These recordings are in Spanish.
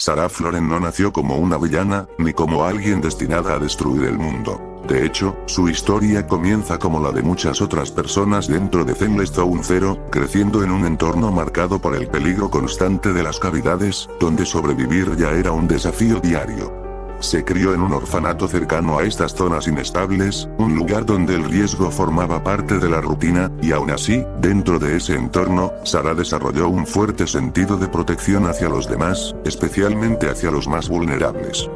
Sarah Floren no nació como una villana, ni como alguien destinada a destruir el mundo. De hecho, su historia comienza como la de muchas otras personas dentro de Zenless Zone Zero, creciendo en un entorno marcado por el peligro constante de las cavidades, donde sobrevivir ya era un desafío diario. Se crió en un orfanato cercano a estas zonas inestables, un lugar donde el riesgo formaba parte de la rutina, y aún así, dentro de ese entorno, Sarah desarrolló un fuerte sentido de protección hacia los demás, especialmente hacia los más vulnerables.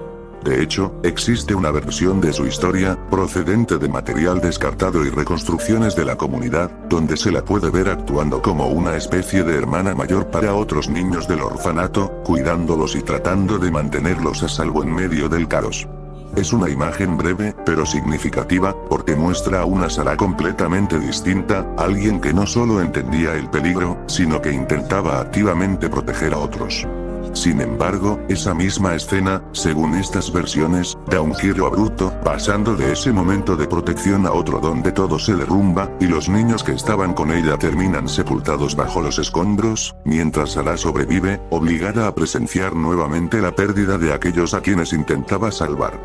De hecho, existe una versión de su historia, procedente de material descartado y reconstrucciones de la comunidad, donde se la puede ver actuando como una especie de hermana mayor para otros niños del orfanato, cuidándolos y tratando de mantenerlos a salvo en medio del caos. Es una imagen breve, pero significativa, porque muestra a una Sarah completamente distinta, alguien que no solo entendía el peligro, sino que intentaba activamente proteger a otros. Sin embargo, esa misma escena, según estas versiones, da un giro abrupto, pasando de ese momento de protección a otro donde todo se derrumba, y los niños que estaban con ella terminan sepultados bajo los escombros, mientras Sarah sobrevive, obligada a presenciar nuevamente la pérdida de aquellos a quienes intentaba salvar.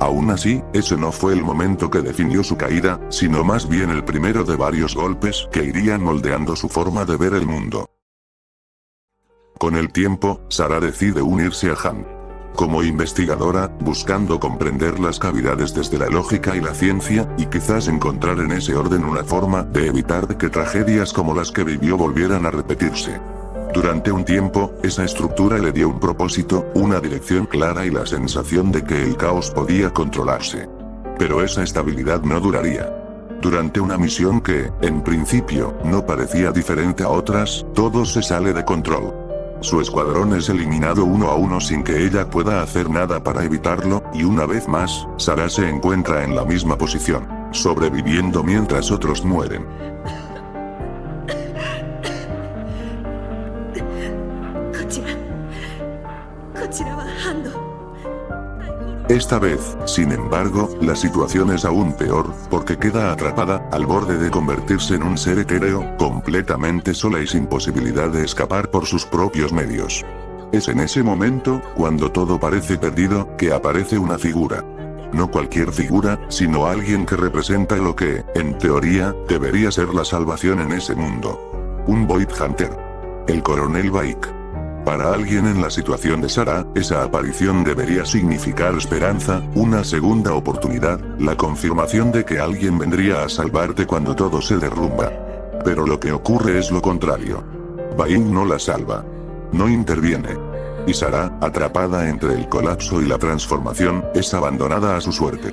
Aún así, ese no fue el momento que definió su caída, sino más bien el primero de varios golpes que irían moldeando su forma de ver el mundo. Con el tiempo, Sarah decide unirse a Han. Como investigadora, buscando comprender las cavidades desde la lógica y la ciencia, y quizás encontrar en ese orden una forma de evitar que tragedias como las que vivió volvieran a repetirse. Durante un tiempo, esa estructura le dio un propósito, una dirección clara y la sensación de que el caos podía controlarse. Pero esa estabilidad no duraría. Durante una misión que, en principio, no parecía diferente a otras, todo se sale de control. Su escuadrón es eliminado uno a uno sin que ella pueda hacer nada para evitarlo, y una vez más, Sarah se encuentra en la misma posición, sobreviviendo mientras otros mueren. Esta vez, sin embargo, la situación es aún peor, porque queda atrapada, al borde de convertirse en un ser etéreo, completamente sola y sin posibilidad de escapar por sus propios medios. Es en ese momento, cuando todo parece perdido, que aparece una figura. No cualquier figura, sino alguien que representa lo que, en teoría, debería ser la salvación en ese mundo. Un Void Hunter. El coronel Baik. Para alguien en la situación de Sarah, esa aparición debería significar esperanza, una segunda oportunidad, la confirmación de que alguien vendría a salvarte cuando todo se derrumba. Pero lo que ocurre es lo contrario. Baik no la salva. No interviene. Y Sarah, atrapada entre el colapso y la transformación, es abandonada a su suerte.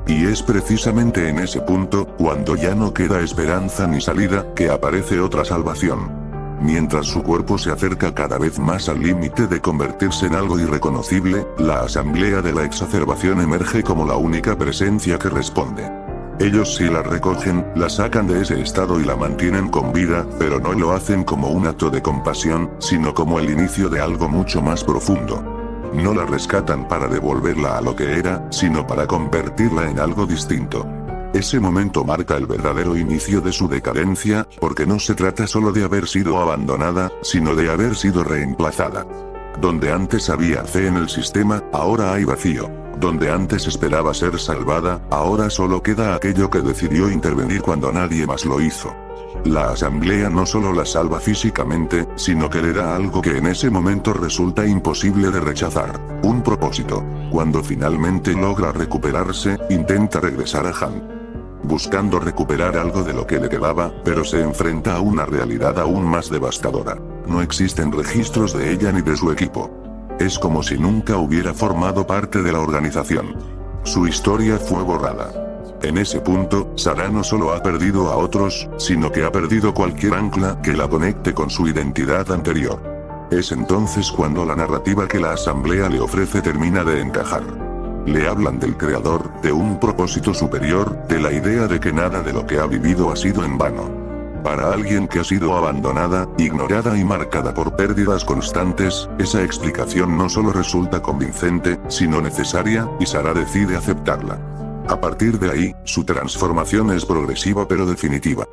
Y es precisamente en ese punto, cuando ya no queda esperanza ni salida, que aparece otra salvación. Mientras su cuerpo se acerca cada vez más al límite de convertirse en algo irreconocible, la asamblea de la exacerbación emerge como la única presencia que responde. Ellos sí la recogen, la sacan de ese estado y la mantienen con vida, pero no lo hacen como un acto de compasión, sino como el inicio de algo mucho más profundo. No la rescatan para devolverla a lo que era, sino para convertirla en algo distinto. Ese momento marca el verdadero inicio de su decadencia, porque no se trata solo de haber sido abandonada, sino de haber sido reemplazada. Donde antes había fe en el sistema, ahora hay vacío. Donde antes esperaba ser salvada, ahora solo queda aquello que decidió intervenir cuando nadie más lo hizo. La asamblea no solo la salva físicamente, sino que le da algo que en ese momento resulta imposible de rechazar, un propósito. Cuando finalmente logra recuperarse, intenta regresar a Han. Buscando recuperar algo de lo que le quedaba, pero se enfrenta a una realidad aún más devastadora. No existen registros de ella ni de su equipo. Es como si nunca hubiera formado parte de la organización. Su historia fue borrada. En ese punto, Sarah no solo ha perdido a otros, sino que ha perdido cualquier ancla que la conecte con su identidad anterior. Es entonces cuando la narrativa que la asamblea le ofrece termina de encajar. Le hablan del creador, de un propósito superior, de la idea de que nada de lo que ha vivido ha sido en vano. Para alguien que ha sido abandonada, ignorada y marcada por pérdidas constantes, esa explicación no solo resulta convincente, sino necesaria, y Sarah decide aceptarla. A partir de ahí, su transformación es progresiva pero definitiva.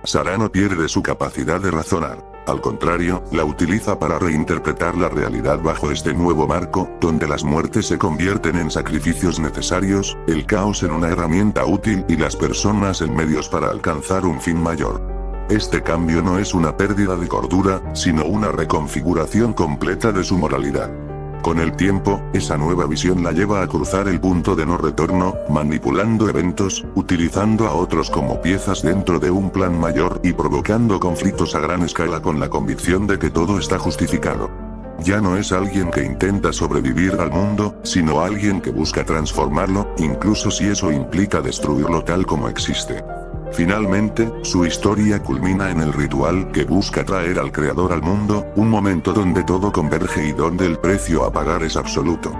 Sarah no pierde su capacidad de razonar. Al contrario, la utiliza para reinterpretar la realidad bajo este nuevo marco, donde las muertes se convierten en sacrificios necesarios, el caos en una herramienta útil y las personas en medios para alcanzar un fin mayor. Este cambio no es una pérdida de cordura, sino una reconfiguración completa de su moralidad. Con el tiempo, esa nueva visión la lleva a cruzar el punto de no retorno, manipulando eventos, utilizando a otros como piezas dentro de un plan mayor y provocando conflictos a gran escala con la convicción de que todo está justificado. Ya no es alguien que intenta sobrevivir al mundo, sino alguien que busca transformarlo, incluso si eso implica destruirlo tal como existe. Finalmente, su historia culmina en el ritual que busca traer al creador al mundo, un momento donde todo converge y donde el precio a pagar es absoluto.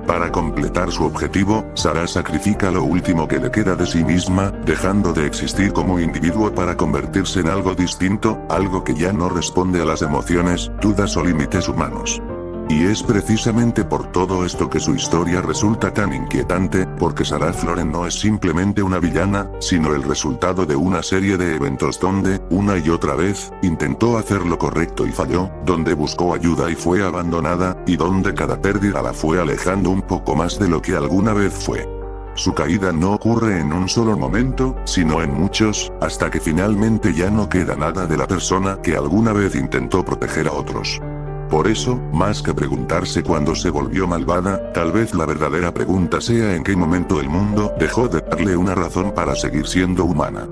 Para completar su objetivo, Sarah sacrifica lo último que le queda de sí misma, dejando de existir como individuo para convertirse en algo distinto, algo que ya no responde a las emociones, dudas o límites humanos. Y es precisamente por todo esto que su historia resulta tan inquietante, porque Sarah Floren no es simplemente una villana, sino el resultado de una serie de eventos donde, una y otra vez, intentó hacer lo correcto y falló, donde buscó ayuda y fue abandonada, y donde cada pérdida la fue alejando un poco más de lo que alguna vez fue. Su caída no ocurre en un solo momento, sino en muchos, hasta que finalmente ya no queda nada de la persona que alguna vez intentó proteger a otros. Por eso, más que preguntarse cuándo se volvió malvada, tal vez la verdadera pregunta sea en qué momento el mundo dejó de darle una razón para seguir siendo humana.